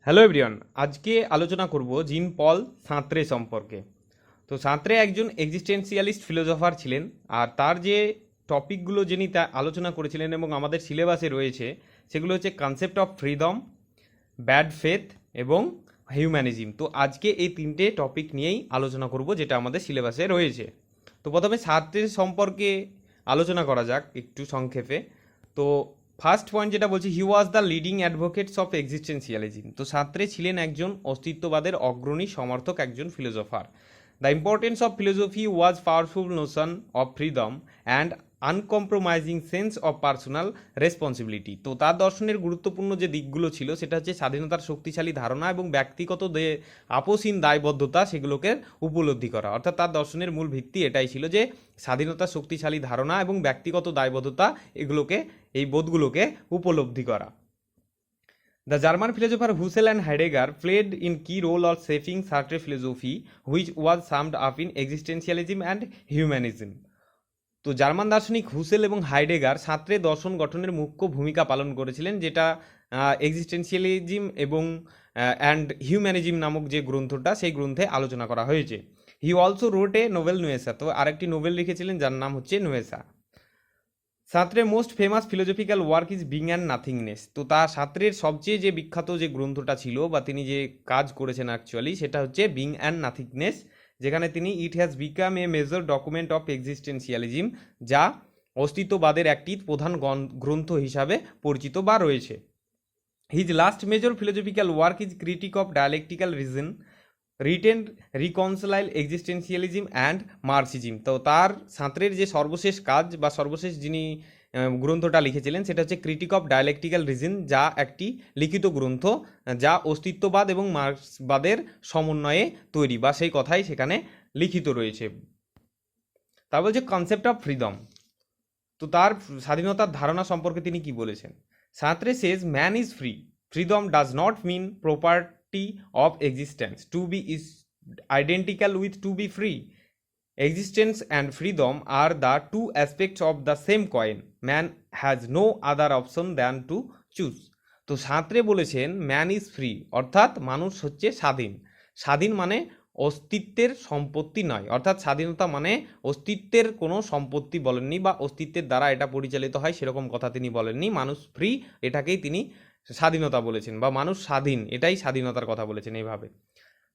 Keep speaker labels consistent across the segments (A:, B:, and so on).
A: Hello everyone, আজকে আলোচনা করব জিন পল সাঁতরে সম্পর্কে। তো সাঁতরে একজন এক্সিস্টেন্সিয়ালিস্ট ফিলোসফার ছিলেন, আর তার যে টপিকগুলো যিনি তা আলোচনা করেছিলেন এবং আমাদের সিলেবাসে রয়েছে সেগুলো হচ্ছে concept of freedom, bad faith এবং হিউম্যানিজম। তো আজকে এই তিনটে টপিক নিয়েই আলোচনা করব যেটা আমাদের সিলেবাসে রয়েছে। তো প্রথমে সাঁতরে সম্পর্কে আলোচনা করা যাক একটু সংক্ষেপে। তো ফার্স্ট পয়েন্ট যেটা বলছি, he was the leading advocates of existentialism. তো সাঁতরে ছিলেন একজন অস্তিত্ববাদের অগ্রণী সমর্থক, একজন philosopher. The importance of philosophy was powerful notion of freedom and uncompromising sense of personal responsibility. তো তার দর্শনের গুরুত্বপূর্ণ যে দিকগুলো ছিল সেটা হচ্ছে স্বাধীনতার শক্তিশালী ধারণা এবং ব্যক্তিগত আপোষহীন দায়বদ্ধতা, সেগুলোকে উপলব্ধি করা। অর্থাৎ তার দর্শনের মূল ভিত্তি এটাই ছিল যে স্বাধীনতার শক্তিশালী ধারণা এবং ব্যক্তিগত দায়বদ্ধতা, এগুলোকে, এই বোধগুলোকে উপলব্ধি করা। The German philosopher Husserl and Heidegger played in key role of shaping Sartre's philosophy, which was summed up in existentialism and humanism. তো জার্মান দার্শনিক হুসেল এবং হাইডেগার সাঁতরে দর্শন গঠনের মুখ্য ভূমিকা পালন করেছিলেন, যেটা এক্সিস্টেন্সিয়ালিজম এবং অ্যান্ড হিউম্যানিজম নামক যে গ্রন্থটা, সেই গ্রন্থে আলোচনা করা হয়েছে। He also wrote a novel Nausea. তো আরেকটি নোভেল লিখেছিলেন যার নাম হচ্ছে নুয়েসা। সাঁতরের most famous philosophical work is being and nothingness. তো তার সাঁতরের সবচেয়ে যে বিখ্যাত যে গ্রন্থটা ছিল বা তিনি যে কাজ করেছেন অ্যাকচুয়ালি, সেটা হচ্ছে বিং অ্যান্ড নাথিংনেস, যেখানে তিনি it has become a major document of existentialism, যা অস্তিত্ববাদের একটি প্রধান গ্রন্থ হিসাবে পরিচিত বা রয়েছে। His last major philosophical work is critique of dialectical reason, written reconcile existentialism and Marxism. তো তার সাঁতরের যে সর্বশেষ কাজ বা সর্বশেষ যিনি গ্রন্থটা লিখেছিলেন সেটা হচ্ছে ক্রিটিক অফ ডায়ালেকটিক্যাল রিজন, যা একটি লিখিত গ্রন্থ যা অস্তিত্ববাদ এবং মার্ক্সবাদের সমন্বয়ে তৈরি, বা সেই কথাই সেখানে লিখিত রয়েছে। তারপর হচ্ছে কনসেপ্ট অফ ফ্রিডম। তো তার স্বাধীনতার ধারণা সম্পর্কে তিনি কি বলেছেন? Sartre says man is free, freedom does not mean property of existence. To be is identical with to be free. Existence and freedom are the two aspects of the same coin. Man has no other option than to choose. তো সাঁতরে বলেছেন man is free, অর্থাৎ মানুষ হচ্ছে স্বাধীন। স্বাধীন মানে অস্তিত্বের সম্পত্তি নয়, অর্থাৎ স্বাধীনতা মানে অস্তিত্বের কোনো সম্পত্তি বলেননি, বা অস্তিত্বের দ্বারা এটা পরিচালিত হয় সেরকম কথা তিনি বলেননি। মানুষ ফ্রি, এটাকেই তিনি স্বাধীনতা বলেছেন, বা মানুষ স্বাধীন, এটাই স্বাধীনতার কথা বলেছেন এইভাবে।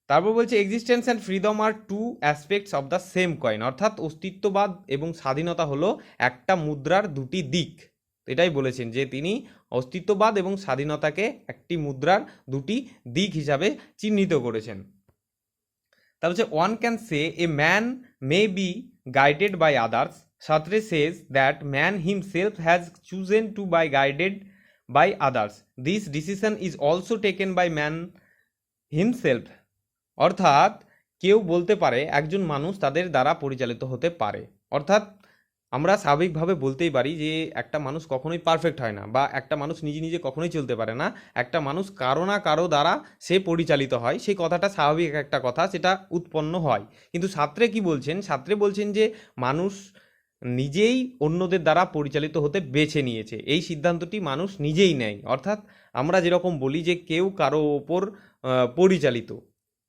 A: তারপর বলছে existence and freedom are two aspects of the same coin, অর্থাৎ অস্তিত্ববাদ এবং স্বাধীনতা হলো একটা মুদ্রার দুটি দিক। এটাই বলেছেন যে তিনি অস্তিত্ববাদ এবং স্বাধীনতাকে একটি মুদ্রার দুটি দিক হিসাবে চিহ্নিত করেছেন। তারপর হচ্ছে one can say a man may be guided by others. Sartre says that man himself has chosen to by guided by others. This decision is also taken by man himself. অর্থাৎ কেউ বলতে পারে একজন মানুষ তাদের দ্বারা পরিচালিত হতে পারে, অর্থাৎ আমরা স্বাভাবিকভাবে বলতেই পারি যে একটা মানুষ কখনোই পারফেক্ট হয় না, বা একটা মানুষ নিজে নিজে কখনোই চলতে পারে না। একটা মানুষ কারো না কারো দ্বারা সে পরিচালিত হয়, সেই কথাটা স্বাভাবিক একটা কথা, সেটা উৎপন্ন হয়। কিন্তু সাঁতরে কি বলছেন? সাঁতরে বলছেন যে মানুষ নিজেই অন্যদের দ্বারা পরিচালিত হতে বেছে নিয়েছে, এই সিদ্ধান্তটি মানুষ নিজেই নেয়। অর্থাৎ আমরা যেরকম বলি যে কেউ কারো ওপর পরিচালিত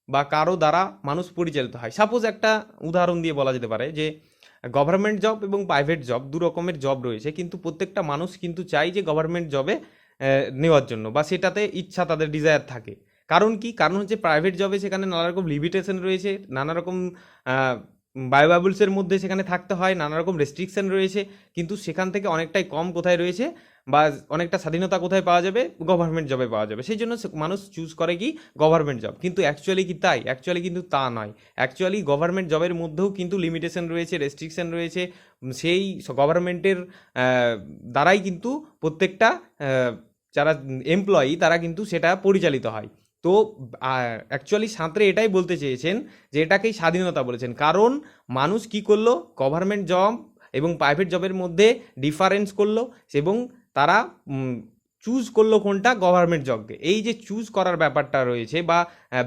A: বা কারো দ্বারা মানুষ পরিচালিত হয়। সাপোজ একটা উদাহরণ দিয়ে বলা যেতে পারে যে গভর্নমেন্ট জব এবং প্রাইভেট জব, দু রকমের জব রয়েছে, কিন্তু প্রত্যেকটা মানুষ কিন্তু চাই যে গভর্নমেন্ট জবে নেওয়ার জন্য, বা সেটাতে ইচ্ছা, তাদের ডিজায়ার থাকে। কারণ কি? কারণ হচ্ছে প্রাইভেট জবে সেখানে নানা রকম লিমিটেশন রয়েছে, নানা রকম বায়োবাবলসের মধ্যে সেখানে থাকতে হয়, নানা রকম রেস্ট্রিকশন রয়েছে, কিন্তু সেখান থেকে অনেকটাই কম কোথায় রয়েছে, বা অনেকটা স্বাধীনতা কোথায় পাওয়া যাবে? গভর্নমেন্ট জবে পাওয়া যাবে। সেই জন্য মানুষ চুজ করে কি? Government job. কিন্তু অ্যাকচুয়ালি কি তাই? অ্যাকচুয়ালি কিন্তু তা নয়। অ্যাকচুয়ালি গভর্নমেন্ট জবের মধ্যেও কিন্তু লিমিটেশন রয়েছে, রেস্ট্রিকশন রয়েছে। সেই গভর্নমেন্টের দ্বারাই কিন্তু প্রত্যেকটা যারা এমপ্লয়ি তারা কিন্তু সেটা পরিচালিত হয়। তো অ্যাকচুয়ালি সাঁতরে এটাই বলতে চেয়েছেন যে এটাকেই স্বাধীনতা বলেছেন, কারণ মানুষ কি করলো? গভর্নমেন্ট জব এবং প্রাইভেট জবের মধ্যে ডিফারেন্স করলো, এবং তারা চুজ করলো কোনটা, গভর্নমেন্ট জবকে। এই যে চুজ করার ব্যাপারটা রয়েছে বা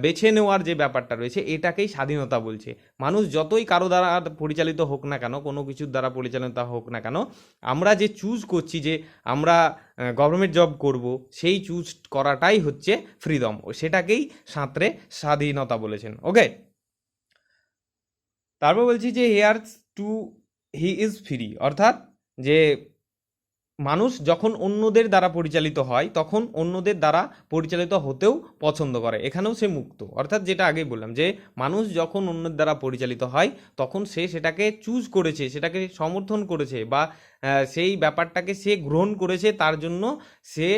A: বেছে নেওয়ার যে ব্যাপারটা রয়েছে, এটাকেই স্বাধীনতা বলছে। মানুষ যতই কারো দ্বারা পরিচালিত হোক না কেন, কোনো কিছুর দ্বারা পরিচালিত হোক না কেন, আমরা যে চুজ করছি যে আমরা গভর্নমেন্ট জব করব, সেই চুজ করাটাই হচ্ছে ফ্রিডম। সেটাকেই সাঁতরে স্বাধীনতা বলেছেন। ওকে, তারপর বলছি যে here's to he is free, অর্থাৎ যে মানুষ যখন অন্যদের দ্বারা পরিচালিত হয় তখন অন্যদের দ্বারা পরিচালিত হতেও পছন্দ করে, এখানেও সে মুক্ত। অর্থাৎ যেটা আগেই বললাম যে মানুষ যখন অন্যের দ্বারা পরিচালিত হয় তখন সে সেটাকে চুজ করেছে, সেটাকে সমর্থন করেছে বা সেই ব্যাপারটাকে সে গ্রহণ করেছে, তার জন্য সে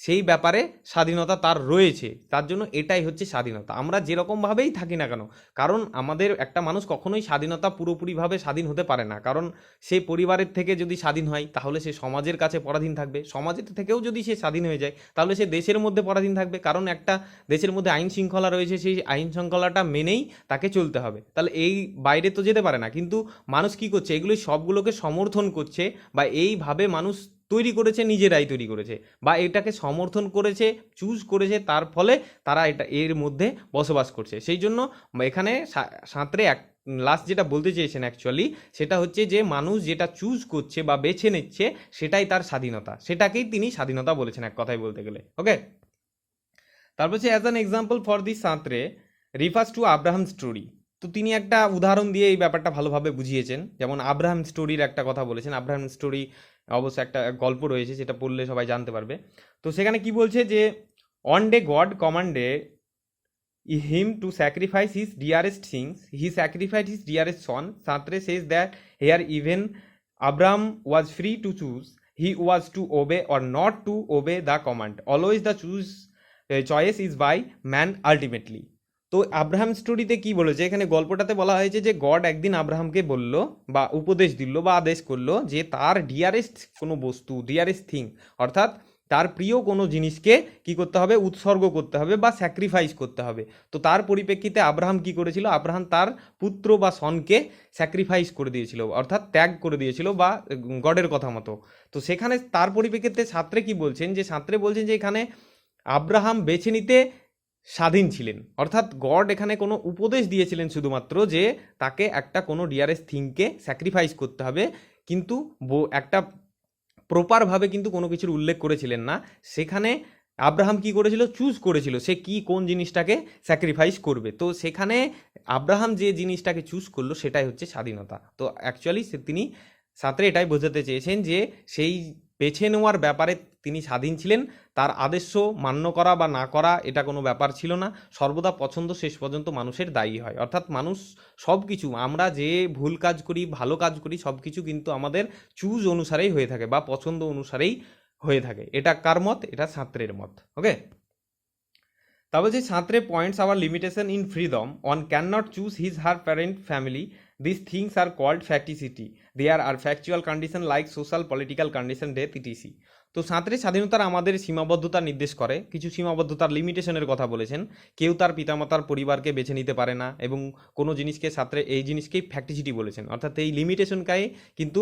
A: সেই ব্যাপারে স্বাধীনতা তার রয়েছে, তার জন্য এটাই হচ্ছে স্বাধীনতা। আমরা যেরকমভাবেই থাকি না কেন, কারণ আমাদের একটা মানুষ কখনোই স্বাধীনতা পুরোপুরিভাবে স্বাধীন হতে পারে না, কারণ সে পরিবারের থেকে যদি স্বাধীন হয় তাহলে সে সমাজের কাছে পরাধীন থাকবে, সমাজের থেকেও যদি সে স্বাধীন হয়ে যায় তাহলে সে দেশের মধ্যে পরাধীন থাকবে, কারণ একটা দেশের মধ্যে আইন শৃঙ্খলা রয়েছে, সেই আইন শৃঙ্খলাটা মেনেই তাকে চলতে হবে, তাহলে এই বাইরে তো যেতে পারে না। কিন্তু মানুষ কি করছে, এগুলি সবগুলোকে সমর্থন করছে বা এইভাবে মানুষ তৈরি করেছে, নিজেরাই তৈরি করেছে বা এটাকে সমর্থন করেছে, চুজ করেছে, তার ফলে তারা এটা এর মধ্যে বসবাস করছে। সেই জন্য এখানে সাঁতরে এক লাস্ট যেটা বলতে চেয়েছেন অ্যাকচুয়ালি, সেটা হচ্ছে যে মানুষ যেটা চুজ করছে বা বেছে নিচ্ছে সেটাই তার স্বাধীনতা, সেটাকেই তিনি স্বাধীনতা বলেছেন এক কথায় বলতে গেলে। ওকে, তারপর হচ্ছে as an example for the Sartre refers to Abraham story. তো তিনি একটা উদাহরণ দিয়ে এই ব্যাপারটা ভালোভাবে বুঝিয়েছেন, যেমন আব্রাহাম স্টোরির একটা কথা বলেছেন। আব্রাহাম স্টোরি অবশ্য একটা গল্প রয়েছে, যেটা পড়লে সবাই জানতে পারবে। তো সেখানে কি বলছে যে on day God commanded him to sacrifice his dearest things. He sacrificed his dearest son. Satre says that here even Abraham was free to choose. He was to obey or not to obey the command. Always the choice is by man ultimately. তো Abraham স্টোরিতে কি বলেছে, এখানে গল্পটাতে বলা হয়েছে যে god একদিন আব্রাহামকে বলল বা উপদেশ দিল বা আদেশ করলো যে তার ডিয়ারেস্ট কোনো বস্তু, ডিয়ারেস্ট থিং, অর্থাৎ তার প্রিয় কোনো জিনিসকে কি করতে হবে, উৎসর্গ করতে হবে বা স্যাক্রিফাইস করতে হবে। তো তার পরিপ্রেক্ষিতে আব্রাহাম কি করেছিল, আব্রাহাম তার পুত্র বা সনকে স্যাক্রিফাইস করে দিয়েছিল, অর্থাৎ ত্যাগ করে দিয়েছিল বা গডের কথা মতো। তো সেখানে তার পরিপ্রেক্ষিতে সাঁতরে কি বলছেন, যে সাঁতরে বলছেন যে এখানে আব্রাহাম বেছে নিতে স্বাধীন ছিলেন, অর্থাৎ গড এখানে কোনো উপদেশ দিয়েছিলেন শুধুমাত্র যে তাকে একটা কোনো ডিয়ারেস্ট থিংকে স্যাক্রিফাইস করতে হবে, কিন্তু একটা প্রপারভাবে কিন্তু কোনো কিছুর উল্লেখ করেছিলেন না। সেখানে আব্রাহাম কি করেছিল, চুজ করেছিল সে কি কোন জিনিসটাকে স্যাক্রিফাইস করবে। তো সেখানে আব্রাহাম যে জিনিসটাকে চুজ করলো সেটাই হচ্ছে স্বাধীনতা। তো অ্যাকচুয়ালি তিনি সাঁতরে এটাই বোঝাতে চেয়েছেন যে সেই বেছে নেওয়ার ব্যাপারে তিনি স্বাধীন ছিলেন, তার আদেশ মান্য করা বা না করা এটা কোনো ব্যাপার ছিল না, সর্বদা পছন্দ শেষ পর্যন্ত মানুষের দায়ী হয়। অর্থাৎ মানুষ সব কিছু, আমরা যে ভুল কাজ করি ভালো কাজ করি সব কিছু কিন্তু আমাদের চুজ অনুসারেই হয়ে থাকে বা পছন্দ অনুসারেই হয়ে থাকে। এটা কার মত, এটা সাঁতরের মত। ওকে, তারপর যে Sartre points our limitation in freedom, one can not choose his her parent family, this things are called facticity, there are factual condition like social political condition, death etc. তো সাঁতরে স্বাধীনতার আমাদের সীমাবদ্ধতা নির্দেশ করে, কিছু সীমাবদ্ধতার লিমিটেশনের কথা বলেছেন। কেউ তার পিতামাতার পরিবারকে বেছে নিতে পারে না, এবং কোনো জিনিসকে সাঁতরে এই জিনিসকেই ফ্যাক্টিসিটি বলেছেন, অর্থাৎ এই লিমিটেশনকাই কিন্তু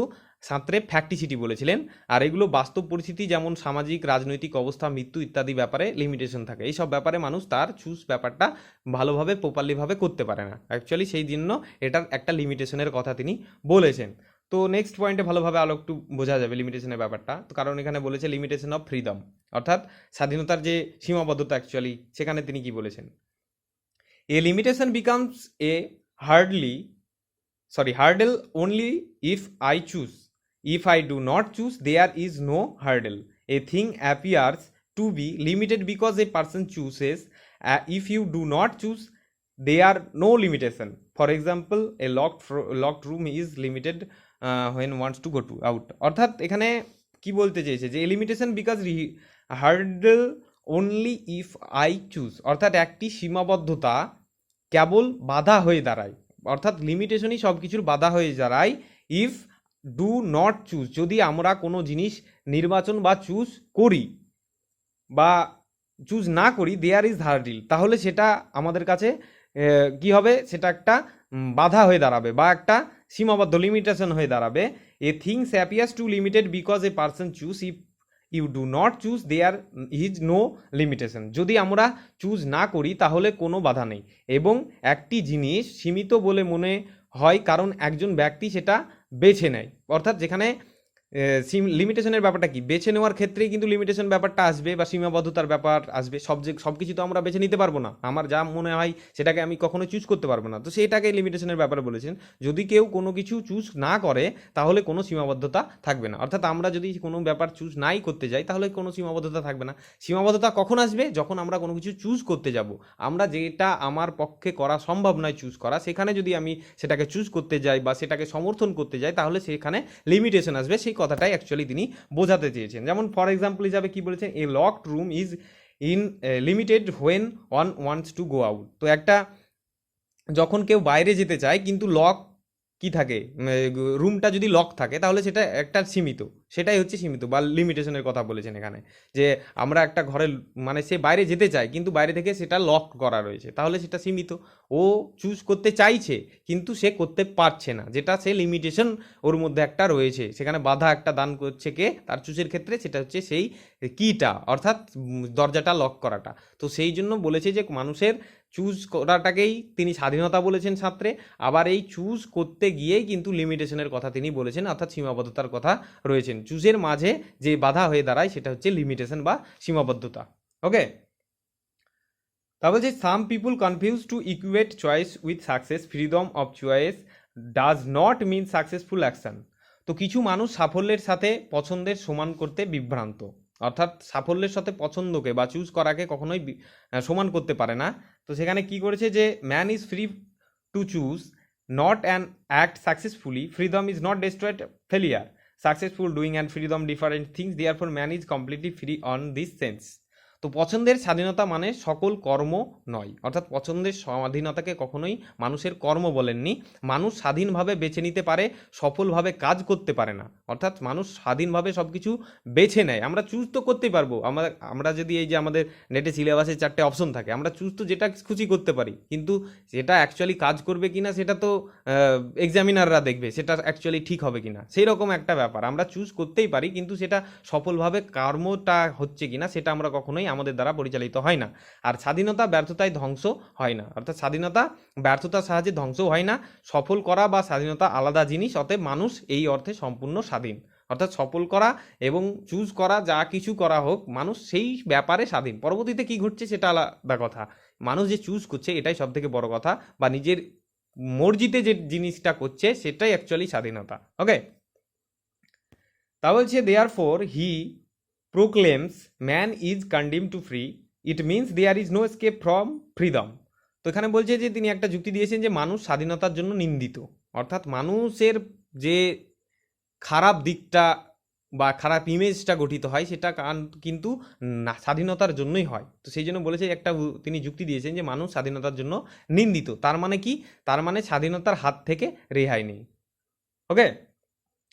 A: সাঁতরে ফ্যাক্টিসিটি বলেছিলেন। আর এগুলো বাস্তব পরিস্থিতি যেমন সামাজিক রাজনৈতিক অবস্থা, মৃত্যু ইত্যাদি ব্যাপারে লিমিটেশন থাকে। এইসব ব্যাপারে মানুষ তার চুজ ব্যাপারটা ভালোভাবে প্রপারলিভাবে করতে পারে না, অ্যাকচুয়ালি সেই জন্য এটার একটা লিমিটেশনের কথা তিনি বলেছেন। তো নেক্সট পয়েন্টে ভালোভাবে আরও একটু বোঝা যাবে লিমিটেশনের ব্যাপারটা। তো কারণ এখানে বলেছে লিমিটেশন অফ ফ্রিডম, অর্থাৎ স্বাধীনতার যে সীমাবদ্ধতা অ্যাকচুয়ালি সেখানে তিনি কি বলেছেন, a limitation becomes a hurdle only if I choose. If I do not choose, there is no hurdle. A thing appears to be limited because a person chooses. If you do not choose, there are no limitation. For example, a locked room is limited when wants to go to out. অর্থাৎ এখানে কি বলতে চেয়েছে যে limitation because hurdle only if I choose, অর্থাৎ একটি সীমাবদ্ধতা কেবল বাধা হয়ে দাঁড়ায়, অর্থাৎ লিমিটেশনই সব কিছুর বাধা হয়ে দাঁড়ায় ইফ ডু নট চুজ, যদি আমরা কোনো জিনিস নির্বাচন বা চুজ করি বা চুজ না করি, দেয়ার ইজ হার্ডিল, তাহলে সেটা আমাদের কাছে কি হবে, সেটা একটা বাধা হয়ে দাঁড়াবে বা একটা সীমাবদ্ধ লিমিটেশন হয়ে দাঁড়াবে। A things appears to limited because a person choose, you do not choose there is no limitation. যদি আমরা চুজ না করি তাহলে কোনো বাধা নেই, এবং একটি জিনিস সীমিত বলে মনে হয় কারণ একজন ব্যক্তি সেটা বেছে নেয়। অর্থাৎ যেখানে লিমিটেশনের ব্যাপারটা কি, বেছে নেওয়ার ক্ষেত্রেই কিন্তু লিমিটেশন ব্যাপারটা আসবে বা সীমাবদ্ধতার ব্যাপার আসবে। সব কিছু তো আমরা বেছে নিতে পারবো না, আমার যা মনে হয় সেটাকে আমি কখনো চুজ করতে পারবো না। তো সেটাকে লিমিটেশনের ব্যাপারে বলেছেন। যদি কেউ কোনো কিছু চুজ না করে তাহলে কোনো সীমাবদ্ধতা থাকবে না। অর্থাৎ আমরা যদি কোনো ব্যাপার চুজ নাই করতে যাই তাহলে কোনো সীমাবদ্ধতা থাকবে না। সীমাবদ্ধতা কখন আসবে, যখন আমরা কোনো কিছু চুজ করতে যাব। আমরা যেটা আমার পক্ষে করা সম্ভব নয় চুজ করা, সেখানে যদি আমি সেটাকে চুজ করতে যাই বা সেটাকে সমর্থন করতে যাই তাহলে সেখানে লিমিটেশন আসবে। সেই কথাটাই অ্যাকচুয়ালি তিনি বোঝাতে চেয়েছেন। যেমন ফর এক্সাম্পল হিসাবে কি বলেছেন, a locked room is in limited when one wants to go out. তো একটা যখন কেউ বাইরে যেতে চায় কিন্তু লক কি থাকে, রুমটা যদি লক থাকে তাহলে সেটা একটা সীমিত, সেটাই হচ্ছে সীমিত বা লিমিটেশনের কথা বলেছেন এখানে। যে আমরা একটা ঘরে মানে সে বাইরে যেতে চায় কিন্তু বাইরে থেকে সেটা লক করা রয়েছে, তাহলে সেটা সীমিত। ও চুজ করতে চাইছে কিন্তু সে করতে পারছে না, যেটা সে লিমিটেশন ওর মধ্যে একটা রয়েছে, সেখানে বাধা একটা দান করছে কে, তার চুজের ক্ষেত্রে সেটা হচ্ছে সেই কিটা, অর্থাৎ দরজাটা লক করাটা। তো সেই জন্য বলেছে যে মানুষের চুজ করাটাকেই তিনি স্বাধীনতা বলেছেন ছাত্রে। আবার এই চুজ করতে গিয়েই কিন্তু লিমিটেশনের কথা তিনি বলেছেন, অর্থাৎ সীমাবদ্ধতার কথা রয়েছেন। চুজের মাঝে যে বাধা হয়ে দাঁড়ায় সেটা হচ্ছে লিমিটেশন বা সীমাবদ্ধতা। ওকে, তা বলছে some people confuse to equate choice with success. Freedom of choice does not mean successful action. তো কিছু মানুষ সাফল্যের সাথে পছন্দের সমান করতে বিভ্রান্ত, অর্থাৎ সাফল্যের সাথে পছন্দকে বা চুজ করাকে কখনোই সমান করতে পারে না। তো সেখানে কি করেছে যে man is free to choose not an act successfully, freedom is not destroyed failure, successful doing and freedom different things, therefore man is completely free on this sense. তো পছন্দের স্বাধীনতা মানে সকল কর্ম নয়, অর্থাৎ পছন্দের স্বাধীনতাকে কখনোই মানুষের কর্ম বলেননি। মানুষ স্বাধীনভাবে বেছে নিতে পারে, সফলভাবে কাজ করতে পারে না। অর্থাৎ মানুষ স্বাধীনভাবে সব কিছু বেছে নেয়, আমরা চুজ তো করতেই পারবো। আমরা যদি এই যে আমাদের নেটে সিলেবাসে 4টে অপশন থাকে, আমরা চুজ তো যেটা খুশি করতে পারি, কিন্তু যেটা অ্যাকচুয়ালি কাজ করবে কিনা সেটা তো এক্সামিনাররা দেখবে, সেটা অ্যাকচুয়ালি ঠিক হবে কিনা, সেই রকম একটা ব্যাপার। আমরা চুজ করতেই পারি কিন্তু সেটা সফলভাবে কর্মটা হচ্ছে কিনা সেটা আমরা কখনোই আমাদের দ্বারা পরিচালিত হয় না। আর স্বাধীনতা ব্যর্থতায় ধ্বংস হয় না, অর্থাৎ স্বাধীনতা ব্যর্থতার সাহায্যে ধ্বংস হয় না। সফল করা বা স্বাধীনতা আলাদা জিনিস, অতএব মানুষ এই অর্থে সম্পূর্ণ স্বাধীন। অর্থাৎ সফল করা এবং চুজ করা, যা কিছু করা হোক, মানুষ সেই ব্যাপারে স্বাধীন। পরবর্তীতে কি ঘটছে সেটা আলাদা কথা, মানুষ যে চুজ করছে এটাই সব থেকে বড় কথা, বা নিজের মর্জিতে যে জিনিসটা করছে সেটাই অ্যাকচুয়ালি স্বাধীনতা। ওকে, তা বলছে therefore he proclaims man is condemned to free, it means there is no escape from freedom. তো এখানে বলছে যে তিনি একটা যুক্তি দিয়েছেন যে মানুষ স্বাধীনতার জন্য নিন্দিত, অর্থাৎ মানুষের যে খারাপ দিকটা বা খারাপ ইমেজটা গঠিত হয় সেটা কিন্তু স্বাধীনতার জন্যই হয়। তো সেই জন্য বলেছে একটা তিনি যুক্তি দিয়েছেন যে মানুষ স্বাধীনতার জন্য নিন্দিত, তার মানে কি, তার মানে স্বাধীনতার হাত থেকে রেহাই নেই। ওকে,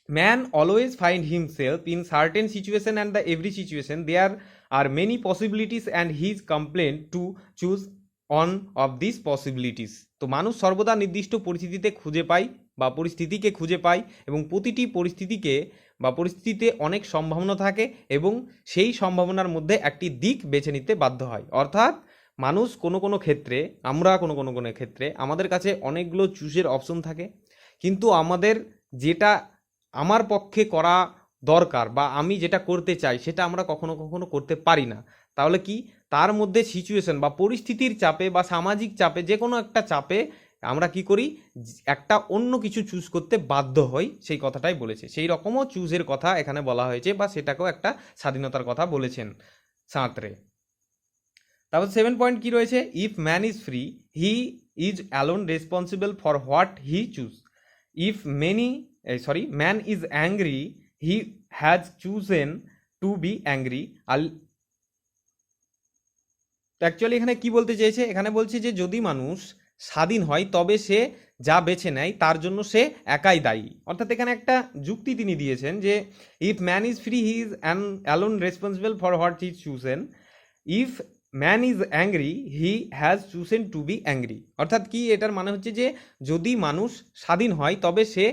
A: man always find himself in certain situation, and the every situation there are many possibilities and he is compelled to choose one of these possibilities. তো মানুষ সর্বদা নির্দিষ্ট পরিস্থিতিতে খুঁজে পায় বা পরিস্থিতিকে খুঁজে পায়, এবং প্রতিটি পরিস্থিতিতে অনেক সম্ভাবনা থাকে এবং সেই সম্ভাবনার মধ্যে একটি দিক বেছে নিতে বাধ্য হয়। অর্থাৎ মানুষ কোনো ক্ষেত্রে, আমরা কোনো ক্ষেত্রে আমাদের কাছে অনেকগুলো চুজের অপশন থাকে, কিন্তু আমাদের যেটা আমার পক্ষে করা দরকার বা আমি যেটা করতে চাই সেটা আমরা কখনো করতে পারি না। তাহলে কি, তার মধ্যে সিচুয়েশন বা পরিস্থিতির চাপে বা সামাজিক চাপে, যে কোনো একটা চাপে আমরা কি করি, একটা অন্য কিছু চুজ করতে বাধ্য হই, সেই কথাটাই বলেছে। সেই রকমও চুজের কথা এখানে বলা হয়েছে, বা সেটাকেও একটা স্বাধীনতার কথা বলেছেন সাঁতরে। তারপর 7 পয়েন্ট কি রয়েছে, if man is free he is alone responsible for what he choose, if man is angry he has chosen to be angry. Actually এখানে কি বলতে চেয়েছে, এখানে বলছে যে যদি মানুষ স্বাধীন হয় তবে সে যা বেছে নেয় তার জন্য সে একাই দায়ী। অর্থাৎ এখানে একটা যুক্তি তিনি দিয়েছেন যে if man is free he is alone responsible for what he chosen, if man is angry he has chosen to be angry. অর্থাৎ কি, এটার মানে হচ্ছে যে যদি মানুষ স্বাধীন হয় তবে সে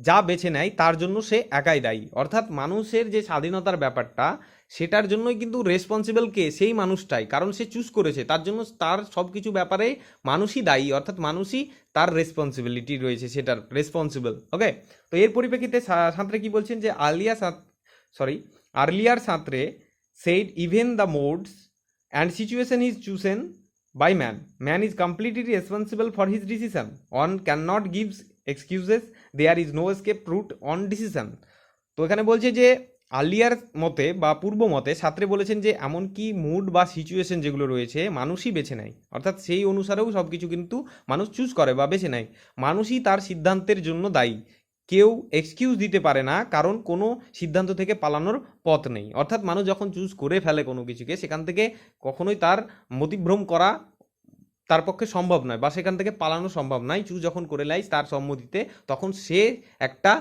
A: যা বেছে নেয় তার জন্য সে একাই দায়ী। অর্থাৎ মানুষের যে স্বাধীনতার ব্যাপারটা সেটার জন্যই কিন্তু রেসপন্সিবল কে, সেই মানুষটাই, কারণ সে চুজ করেছে, তার জন্য তার সব কিছু ব্যাপারে মানুষই দায়ী, অর্থাৎ মানুষই তার রেসপন্সিবিলিটি রয়েছে, সেটার রেসপন্সিবল। ওকে, তো এর পরিপ্রেক্ষিতে সাঁতরে কি বলছেন যে earlier সাঁতরে said even the modes and situation is chosen by man is completely responsible for his decision, one cannot give excuses, there is no escape route on decision। তো এখানে বলছে যে আর্লিয়ার মতে বা পূর্ব মতে সাঁতরে বলেছেন যে এমনকি মুড বা সিচুয়েশন যেগুলো রয়েছে মানুষই বেছে নেয়, অর্থাৎ সেই অনুসারেও সব কিছু কিন্তু মানুষ চুজ করে বা বেছে নেয়, মানুষই তার সিদ্ধান্তের জন্য দায়ী, কেউ এক্সকিউজ দিতে পারে না, কারণ কোনো সিদ্ধান্ত থেকে পালানোর পথ নেই। অর্থাৎ মানুষ যখন চুজ করে ফেলে কোনো কিছুকে, সেখান থেকে কখনোই তার মতিভ্রম করা তার পক্ষে সম্ভব নয়, বা সেখান থেকে পালানো সম্ভব নয়। চুজ যখন করে নেয় তার সম্মতিতে, তখন সে একটা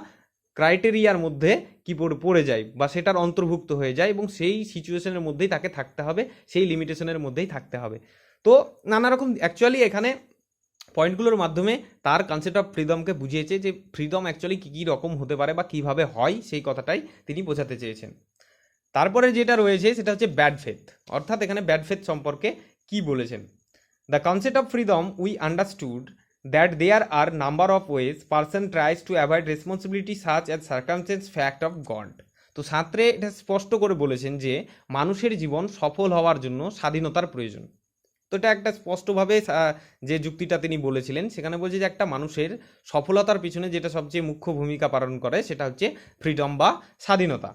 A: ক্রাইটেরিয়ার মধ্যে কি পড়ে যায় বা সেটার অন্তর্ভুক্ত হয়ে যায়, এবং সেই সিচুয়েশনের মধ্যেই তাকে থাকতে হবে, সেই লিমিটেশনের মধ্যেই থাকতে হবে। তো নানা রকম অ্যাকচুয়ালি এখানে পয়েন্টগুলোর মাধ্যমে তার কনসেপ্ট অফ ফ্রিডমকে বুঝিয়েছে, যে ফ্রিডম অ্যাকচুয়ালি কী কী রকম হতে পারে বা কীভাবে হয়, সেই কথাটাই তিনি বোঝাতে চেয়েছেন। তারপরে যেটা রয়েছে সেটা হচ্ছে ব্যাড ফেথ, অর্থাৎ এখানে ব্যাড ফেথ সম্পর্কে কি বলেছেন। The concept of freedom we understood that there are number of ways person tries to avoid responsibility such as circumstance fact of God. তো সাঁতরে এটা স্পষ্ট করে বলেছেন যে মানুষের জীবন সফল হওয়ার জন্য স্বাধীনতার প্রয়োজন। তো এটা একটা স্পষ্টভাবে যে যুক্তিটা তিনি বলেছিলেন, সেখানে বলছে যে একটা মানুষের সফলতার পিছনে যেটা সবচেয়ে মুখ্য ভূমিকা পালন করে সেটা হচ্ছে ফ্রিডম বা স্বাধীনতা।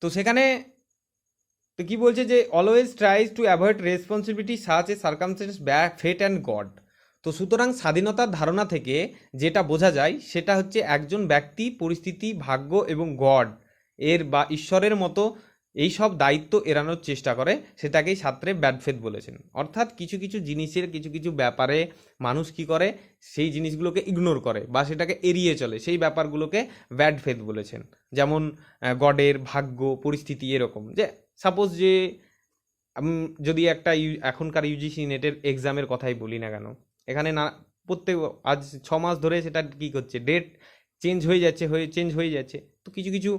A: তো সেখানে তো কি বলছে যে always tries to avoid responsibility such a circumstance fate and God. তো সুতরাং স্বাধীনতার ধারণা থেকে যেটা বোঝা যায় সেটা হচ্ছে একজন ব্যক্তি, পরিস্থিতি, ভাগ্য এবং গড এর বা ঈশ্বরের মতো এই সব দায়িত্ব এড়ানোর চেষ্টা করে, সেটাকেই সাঁতরে ব্যাড ফেথ বলেছেন। অর্থাৎ কিছু কিছু জিনিসের কিছু কিছু ব্যাপারে মানুষ কি করে, সেই জিনিসগুলোকে ইগনোর করে বা সেটাকে এড়িয়ে চলে, সেই ব্যাপারগুলোকে ব্যাড ফেথ বলেছেন। যেমন গডের, ভাগ্য, পরিস্থিতি, এরকম। যে সাপোজ যে যদি একটা এখনকার ইউজিসি নেটের এক্সামের কথাই বলি না কেন, এখানে না প্রত্যেক আজ 6 মাস ধরে সেটা কি করছে, ডেট চেঞ্জ হয়ে যাচ্ছে। তো কিছু কিছু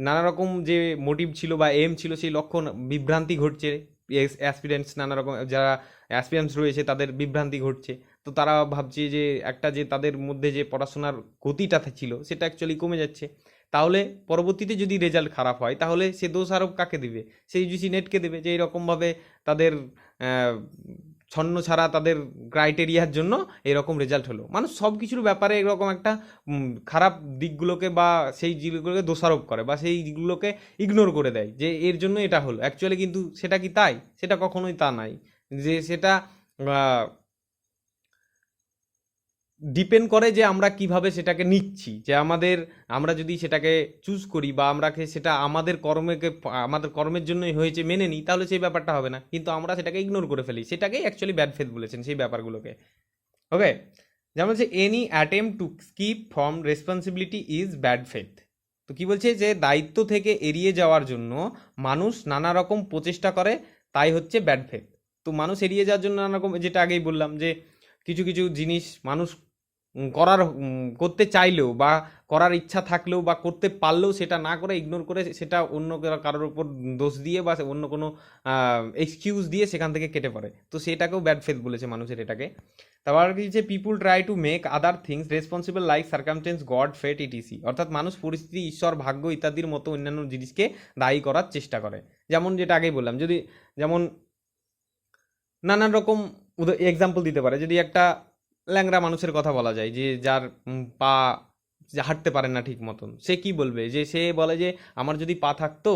A: নানা রকম যে মোটিভ ছিল বা এম ছিল, সেই লক্ষ্য বিভ্রান্তি ঘটছে, অ্যাসপিরেন্টস নানা রকম যারা অ্যাসপিরেন্টস রয়েছে তাদের বিভ্রান্তি ঘটছে। তো তারা ভাবছে যে একটা যে তাদের মধ্যে যে পড়াশোনার গতিটা ছিল সেটা অ্যাকচুয়ালি কমে যাচ্ছে। তাহলে পরবর্তীতে যদি রেজাল্ট খারাপ হয়, তাহলে সে দোষারোপ কাকে দেবে? সেই ইউজিসি নেটকে দেবে, যে এরকমভাবে তাদের ছন্ন ছাড়া তাদের ক্রাইটেরিয়ার জন্য এরকম রেজাল্ট হলো। মানুষ সব কিছুর ব্যাপারে এরকম একটা খারাপ দিকগুলোকে বা সেই দিকগুলোকে দোষারোপ করে বা সেই দিকগুলোকে ইগনোর করে দেয়, যে এর জন্য এটা হলো। অ্যাকচুয়ালি কিন্তু সেটা কি তাই? সেটা কখনোই তা নাই। যে সেটা ডিপেন্ড করে যে আমরা কিভাবে সেটাকে নিচ্ছি, যে আমরা যদি সেটাকে চুজ করি বা আমরাকে সেটা আমাদের কর্মের জন্যই হয়েছে মেনে নিই, তাহলে সেই ব্যাপারটা হবে না। কিন্তু আমরা সেটাকে ইগনোর করে ফেলি, সেটাকেই অ্যাকচুয়ালি ব্যাড ফেথ বলেছেন, সেই ব্যাপারগুলোকে। ওকে, যেমন হচ্ছে any attempt to skip from responsibility is bad faith. তো কি বলছে, যে দায়িত্ব থেকে এড়িয়ে যাওয়ার জন্য মানুষ নানা রকম প্রচেষ্টা করে, তাই হচ্ছে ব্যাড ফেথ। তো মানুষ এড়িয়ে যাওয়ার জন্য নানা রকম, যেটা আগেই বললাম, যে কিছু কিছু জিনিস মানুষ করতে চাইলেও বা করার ইচ্ছা থাকলেও বা করতে পারলেও সেটা না করে ইগনোর করে সেটা অন্য কারোর উপর দোষ দিয়ে বা অন্য কোনো এক্সকিউজ দিয়ে সেখান থেকে কেটে পড়ে। তো সেটাকেও ব্যাড ফেথ বলেছে মানুষের এটাকে। তারপর কি যে people try to make other things responsible like circumstance, God, fate, etc. অর্থাৎ মানুষ পরিস্থিতি, ঈশ্বর, ভাগ্য ইত্যাদির মতো অন্যান্য জিনিসকে দায়ী করার চেষ্টা করে। যেমন যেটা আগেই বললাম, যদি যেমন নানান রকম এক্সাম্পল দিতে পারে। যদি একটা ল্যাংড়া মানুষের কথা বলা যায়, যে যার পা হাঁটতে পারে না ঠিক মতন, সে কি বলবে? যে সে বলে যে আমার যদি পা থাকতো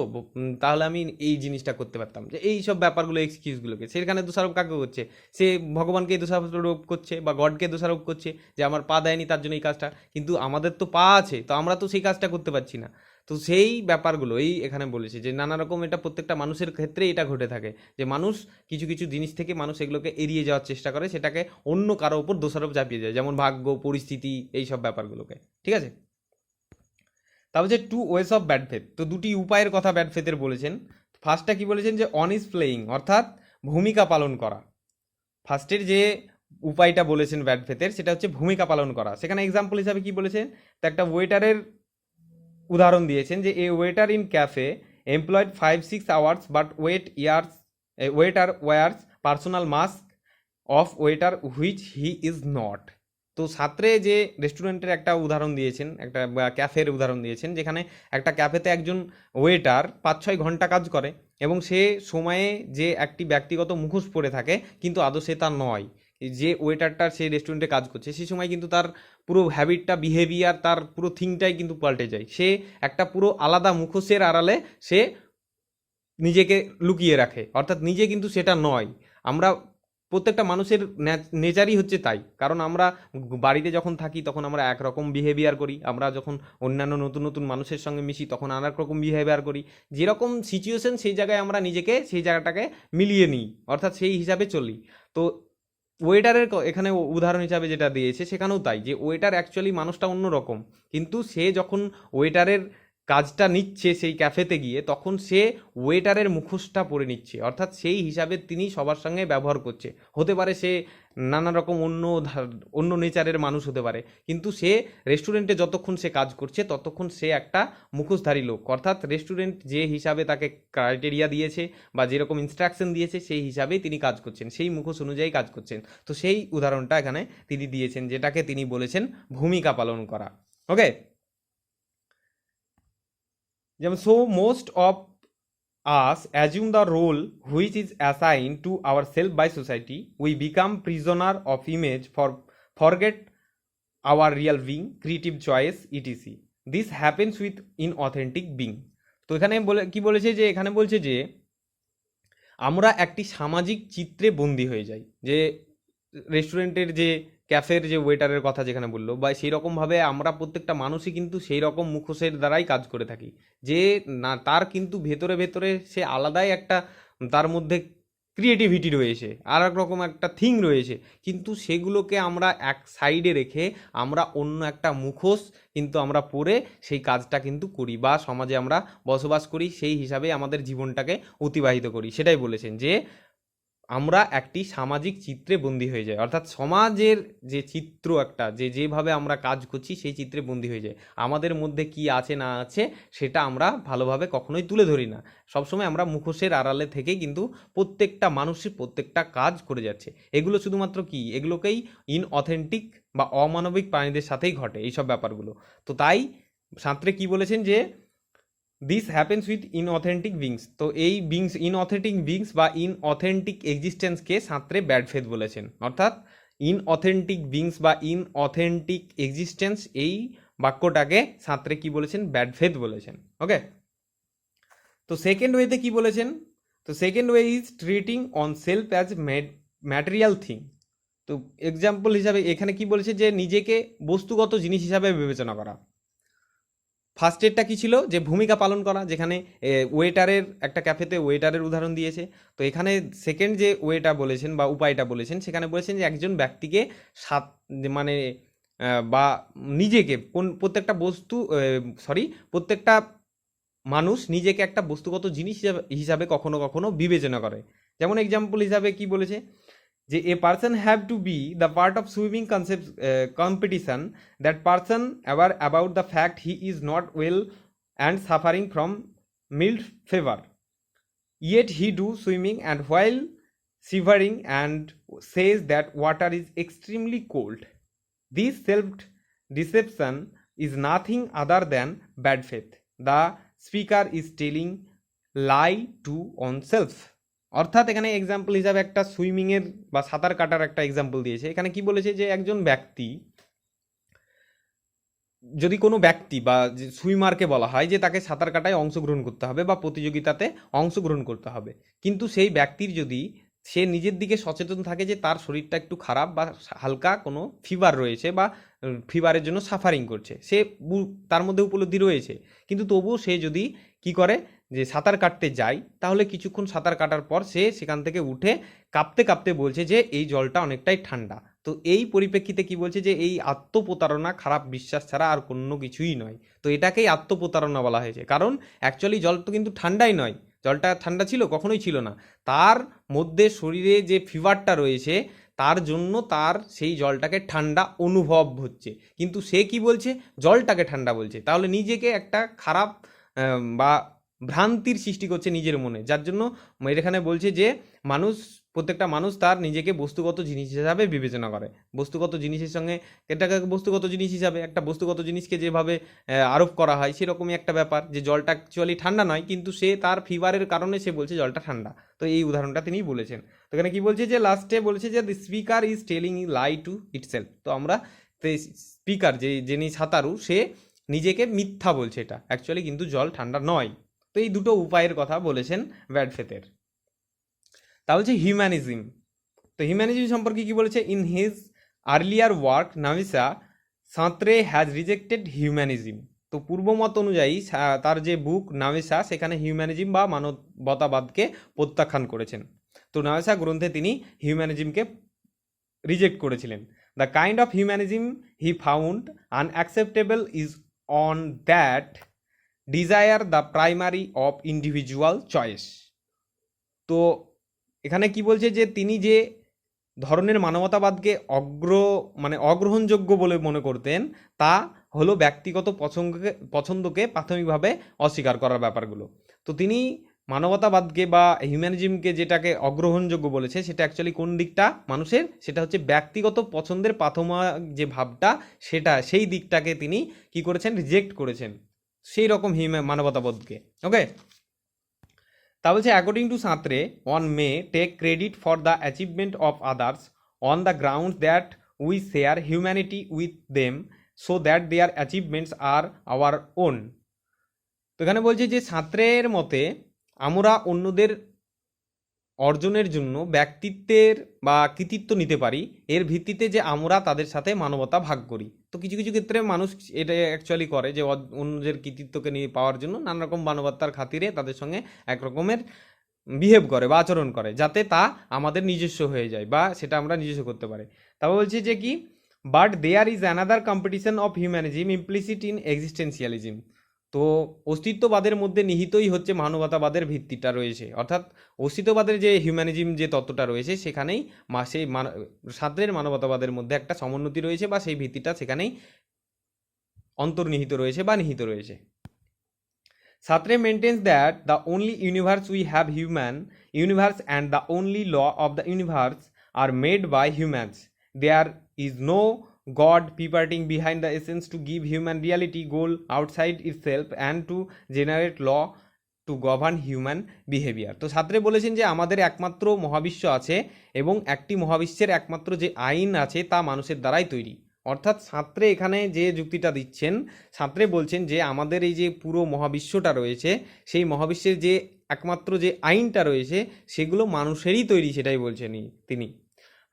A: তাহলে আমি এই জিনিসটা করতে পারতাম। যে এই সব ব্যাপারগুলো, এক্সকিউজগুলোকে সেখানে দোষারোপ কাকে করছে? সে ভগবানকে দোষারোপ করছে বা গডকে দোষারোপ করছে, যে আমার পা দেয়নি তার জন্য এই কাজটা। কিন্তু আমাদের তো পা আছে, তো আমরা তো সেই কাজটা করতে পারছি না। তো সেই ব্যাপারগুলোই এখানে বলেছে, যে নানা রকম এটা প্রত্যেকটা মানুষের ক্ষেত্রে এটা ঘটে থাকে, যে মানুষ কিছু কিছু জিনিস থেকে মানুষ এগুলোকে এড়িয়ে যাওয়ার চেষ্টা করে, সেটাকে অন্য কারো উপর দোষারোপ চাপিয়ে যায়, যেমন ভাগ্য, পরিস্থিতি, এই সব ব্যাপারগুলোকে। ঠিক আছে, তারপর যে two ways of bad faith. তো দুটি উপায়ের কথা ব্যাড ফেথের বলেছেন। ফার্স্টটা কি বলেছেন, যে অন ইজ প্লেয়িং, অর্থাৎ ভূমিকা পালন করা। ফার্স্টের যে উপায়টা বলেছেন ব্যাড ফেথের, সেটা হচ্ছে ভূমিকা পালন করা। সেখানে এক্সাম্পল হিসাবে কি বলেছেন, তো একটা ওয়েটারের উদাহরণ দিয়েছেন, যে a waiter in cafe employed 5-6 hours but waiter wears personal mask of waiter which he is not. তো সাঁতরে যে রেস্টুরেন্টের একটা উদাহরণ দিয়েছেন, একটা ক্যাফের উদাহরণ দিয়েছেন, যেখানে একটা ক্যাফেতে একজন ওয়েটার 5-6 ঘন্টা কাজ করে এবং সে সময়ে যে একটি ব্যক্তিগত মুখোশ পরে থাকে, কিন্তু আদৌ সে তা নয়। যে ওয়েটারটার সেই রেস্টুরেন্টে কাজ করছে সেই সময় কিন্তু তার পুরো হ্যাবিটটা, বিহেভিয়ার, তার পুরো থিংটাই কিন্তু পাল্টে যায়। সে একটা পুরো আলাদা মুখোশের আড়ালে সে নিজেকে লুকিয়ে রাখে, অর্থাৎ নিজে কিন্তু সেটা নয়। আমরা প্রত্যেকটা মানুষের নেচারই হচ্ছে তাই, কারণ আমরা বাড়িতে যখন থাকি তখন আমরা একরকম বিহেভিয়ার করি, আমরা যখন অন্যান্য নতুন নতুন মানুষের সঙ্গে মিশি তখন আর এক রকম বিহেভিয়ার করি। যেরকম সিচুয়েশন সেই জায়গায় আমরা নিজেকে সেই জায়গাটাকে মিলিয়ে নিই, অর্থাৎ সেই হিসাবে চলি। তো ওয়েটারের এখানে উদাহরণ হিসাবে যেটা দিয়েছে সেখানেও তাই, যে ওয়েটার অ্যাকচুয়ালি মানুষটা অন্যরকম, কিন্তু সে যখন ওয়েটারের কাজটা নিচ্ছে সেই ক্যাফেতে গিয়ে, তখন সে ওয়েটারের মুখোশটা পরে নিচ্ছে, অর্থাৎ সেই হিসাবে তিনি সবার সঙ্গে ব্যবহার করছে। হতে পারে সে নানা রকম অন্য নেচারের মানুষ হতে পারে, কিন্তু সে রেস্টুরেন্টে যতক্ষণ সে কাজ করছে ততক্ষণ সে একটা মুখোশধারী লোক, অর্থাৎ রেস্টুরেন্ট যে হিসাবে তাকে ক্রাইটেরিয়া দিয়েছে বা যেরকম ইনস্ট্রাকশন দিয়েছে সেই হিসাবেই তিনি কাজ করছেন, সেই মুখোশ অনুযায়ী কাজ করছেন। তো সেই উদাহরণটা এখানে তিনি দিয়েছেন, যেটাকে তিনি বলেছেন ভূমিকা পালন করা। ওকে, যেমন so most of us assume the role which is assigned to ourselves by society. We become prisoner of image, forget our real being, creative choice, etc. This happens with inauthentic being. তো এখানে কি বলেছে, যে এখানে বলছে যে আমরা একটি সামাজিক চিত্রে বন্দী হয়ে যাই। যে রেস্টুরেন্টের যে ক্যাফের যে ওয়েটারের কথা যেখানে বললো, বা সেই রকমভাবে আমরা প্রত্যেকটা মানুষই কিন্তু সেই রকম মুখোশের দ্বারাই কাজ করে থাকি, যে না তার কিন্তু ভেতরে ভেতরে সে আলাদাই একটা, তার মধ্যে ক্রিয়েটিভিটি রয়েছে, আর এক রকম একটা থিং রয়েছে, কিন্তু সেগুলোকে আমরা এক সাইডে রেখে আমরা অন্য একটা মুখোশ কিন্তু আমরা পরে সেই কাজটা কিন্তু করি, বা সমাজে আমরা বসবাস করি, সেই হিসাবে আমাদের জীবনটাকে অতিবাহিত করি। সেটাই বলেছেন যে আমরা একটি সামাজিক চিত্রে বন্দী হয়ে যাই, অর্থাৎ সমাজের যে চিত্র একটা, যেভাবে আমরা কাজ করছি সেই চিত্রে বন্দী হয়ে যায়। আমাদের মধ্যে কি আছে না আছে সেটা আমরা ভালোভাবে কখনোই তুলে ধরি না, সবসময় আমরা মুখোশের আড়ালে থেকেই কিন্তু প্রত্যেকটা মানুষই প্রত্যেকটা কাজ করে যাচ্ছে। এগুলো শুধুমাত্র কি, এগুলোকেই ইনঅথেন্টিক বা অমানবিক প্রাণীদের সাথেই ঘটে এইসব ব্যাপারগুলো। তো তাই সাঁতরে কি বলেছেন, যে দিস হ্যাপেন্স উইথ ইনঅথেন্টিক বিংস। তো এই বিংস, ইনঅথেন্টিক বিংস বা ইনঅথেন্টিক এক্সিস্টেন্সকে সাঁতরে ব্যাড ফেথ বলেছেন, অর্থাৎ ইনঅথেন্টিক বিংস বা ইনঅথেন্টিক এক্সিস্টেন্স, এই বাক্যটাকে সাঁতরে কি বলেছেন, ব্যাড ফেথ বলেছেন। ওকে, তো সেকেন্ড ওয়েতে কি বলেছেন, তো second way is treating on self as material thing. তো এক্সাম্পল হিসাবে এখানে কি বলেছে, যে নিজেকে বস্তুগত জিনিস হিসাবে বিবেচনা করা। ফার্স্ট এডটা কী ছিল, যে ভূমিকা পালন করা, যেখানে ওয়েটারের একটা ক্যাফেতে ওয়েটারের উদাহরণ দিয়েছে। তো এখানে সেকেন্ড যে ওয়েটা বলেছেন বা উপায়টা বলেছেন, সেখানে বলেছেন যে একজন ব্যক্তিকে মানে বা নিজেকে প্রত্যেকটা প্রত্যেকটা মানুষ নিজেকে একটা বস্তুগত জিনিস হিসাবে কখনো কখনো বিবেচনা করে। যেমন এক্সাম্পল হিসাবে কি বলেছে, যে a person have to be the part of swimming competition, that person aware about the fact he is not well and suffering from mild fever, yet he do swimming and while shivering and says that water is extremely cold. This self deception is nothing other than bad faith. The speaker is telling lie to on self. অর্থাৎ এখানে example হিসাবে একটা সুইমিংয়ের বা সাঁতার কাটার একটা example দিয়েছে। এখানে কি বলেছে, যে একজন ব্যক্তি, যদি কোনো ব্যক্তি বা সুইমারকে বলা হয় যে তাকে সাঁতার কাটায় অংশগ্রহণ করতে হবে বা প্রতিযোগিতাতে অংশগ্রহণ করতে হবে, কিন্তু সেই ব্যক্তির যদি সে নিজের দিকে সচেতন থাকে যে তার শরীরটা একটু খারাপ বা হালকা কোনো ফিভার রয়েছে বা ফিভারের জন্য সাফারিং করছে, সে তার মধ্যে উপলব্ধি রয়েছে, কিন্তু তবুও সে যদি কি করে, যে সাঁতার কাটতে যায়, তাহলে কিছুক্ষণ সাঁতার কাটার পর সে সেখান থেকে উঠে কাঁপতে কাঁপতে বলছে যে এই জলটা অনেকটাই ঠান্ডা। তো এই পরিপ্রেক্ষিতে কি বলছে, যে এই আত্মপ্রতারণা খারাপ বিশ্বাস ছাড়া আর কোনো কিছুই নয়। তো এটাকেই আত্মপ্রতারণা বলা হয়েছে, কারণ অ্যাকচুয়ালি জল তো কিন্তু ঠান্ডাই নয়, জলটা ঠান্ডা ছিল কখনোই ছিল না, তার মধ্যে শরীরে যে ফিভারটা রয়েছে তার জন্য তার সেই জলটাকে ঠান্ডা অনুভব হচ্ছে, কিন্তু সে কি বলছে, জলটাকে ঠান্ডা বলছে। তাহলে নিজেকে একটা খারাপ বা ভ্রান্তির সৃষ্টি করছে নিজের মনে, যার জন্য এখানে বলছে যে প্রত্যেকটা মানুষ তার নিজেকে বস্তুগত জিনিস হিসাবে বিবেচনা করে। বস্তুগত জিনিসের সঙ্গে এটাকে বস্তুগত জিনিস হিসাবে একটা বস্তুগত জিনিসকে যেভাবে আরোপ করা হয় সেরকমই একটা ব্যাপার, যে জলটা অ্যাকচুয়ালি ঠান্ডা নয়, কিন্তু সে তার ফিভারের কারণে সে বলছে জলটা ঠান্ডা। তো এই উদাহরণটা তিনি বলেছেন। তো এখানে কি বলছে যে লাস্টে বলেছে যে the speaker is telling lie to itself. তো আমরা স্পিকার যিনি সাঁতারু সে নিজেকে মিথ্যা বলছে, এটা অ্যাকচুয়ালি কিন্তু জল ঠান্ডা নয়। তো এই দুটো উপায়ের কথা বলেছেন ব্যাড ফেথের। তা বলছে হিউম্যানিজম। তো হিউম্যানিজম সম্পর্কে কি বলেছে? In his earlier work Nausea Sartre has rejected humanism. তো পূর্বমত অনুযায়ী তার যে বুক নাভিসা সেখানে হিউম্যানিজম বা মানবতাবাদকে প্রত্যাখ্যান করেছেন। তো নাভিসা গ্রন্থে তিনি হিউম্যানিজমকে রিজেক্ট করেছিলেন। The kind of humanism he found unacceptable is on that desire the primary of individual choice. তো এখানে কি বলছে যে তিনি যে ধরনের মানবতাবাদকে অগ্রহণযোগ্য বলে মনে করতেন তা হলো ব্যক্তিগত পছন্দকে প্রাথমিকভাবে অস্বীকার করার ব্যাপারগুলো। তো তিনি মানবতাবাদকে বা হিউম্যানিজমকে যেটাকে অগ্রহণযোগ্য বলেছে সেটা অ্যাকচুয়ালি কোন দিকটা মানুষের, সেটা হচ্ছে ব্যক্তিগত পছন্দের প্রাথমিক যে ভাবটা সেই দিকটাকে তিনি কি করেছেন? রিজেক্ট করেছেন সেই রকম মানবতাবাদকে। ওকে, তা বলছে according to Sartre one may take credit for the achievement of others on the ground that we share humanity with them so that their achievements are our own. তো এখানে বলছে যে সাঁতরের মতে আমরা অন্যদের অর্জনের জন্য ব্যক্তিত্বের বা কৃতিত্ব নিতে পারি এর ভিত্তিতে যে আমরা তাদের সাথে মানবতা ভাগ করি। তো কিছু কিছু ক্ষেত্রে মানুষ এটা অ্যাকচুয়ালি করে যে অন্যদের কৃতিত্বকে নিয়ে পাওয়ার জন্য নানা রকম মানবতার খাতিরে তাদের সঙ্গে এক রকমের বিহেভ করে বা আচরণ করে, যাতে তা আমাদের নিজস্ব হয়ে যায় বা সেটা আমরা নিজস্ব করতে পারি। তারপর বলছে যে কি, but there is another competition of humanism implicit in existentialism. তো অস্তিত্ববাদের মধ্যে নিহিতই হচ্ছে মানবতাবাদের ভিত্তিটা রয়েছে, অর্থাৎ অস্তিত্ববাদের যে হিউম্যানিজম যে তত্ত্বটা রয়েছে সেখানেই সেই সাঁতরের মানবতাবাদের মধ্যে একটা সমুন্নতি রয়েছে বা সেই ভিত্তিটা সেখানেই অন্তর্নিহিত রয়েছে বা নিহিত রয়েছে। Sartre maintains that the only universe we have human universe and the only law of the universe are made by humans. There is no God purporting behind the essence to give human reality goal outside itself and to generate law to govern human behavior. তো সাঁতরে বলেছেন যে আমাদের একমাত্র মহাবিশ্ব আছে এবং একটি মহাবিশ্বের একমাত্র যে আইন আছে তা মানুষের দ্বারাই তৈরি। অর্থাৎ সাঁতরে এখানে যে যুক্তিটা দিচ্ছেন, সাঁতরে বলছেন যে আমাদের এই যে পুরো মহাবিশ্বটা রয়েছে সেই মহাবিশ্বের যে একমাত্র যে আইনটা রয়েছে সেগুলো মানুষেরই তৈরি, সেটাই বলছেন তিনি।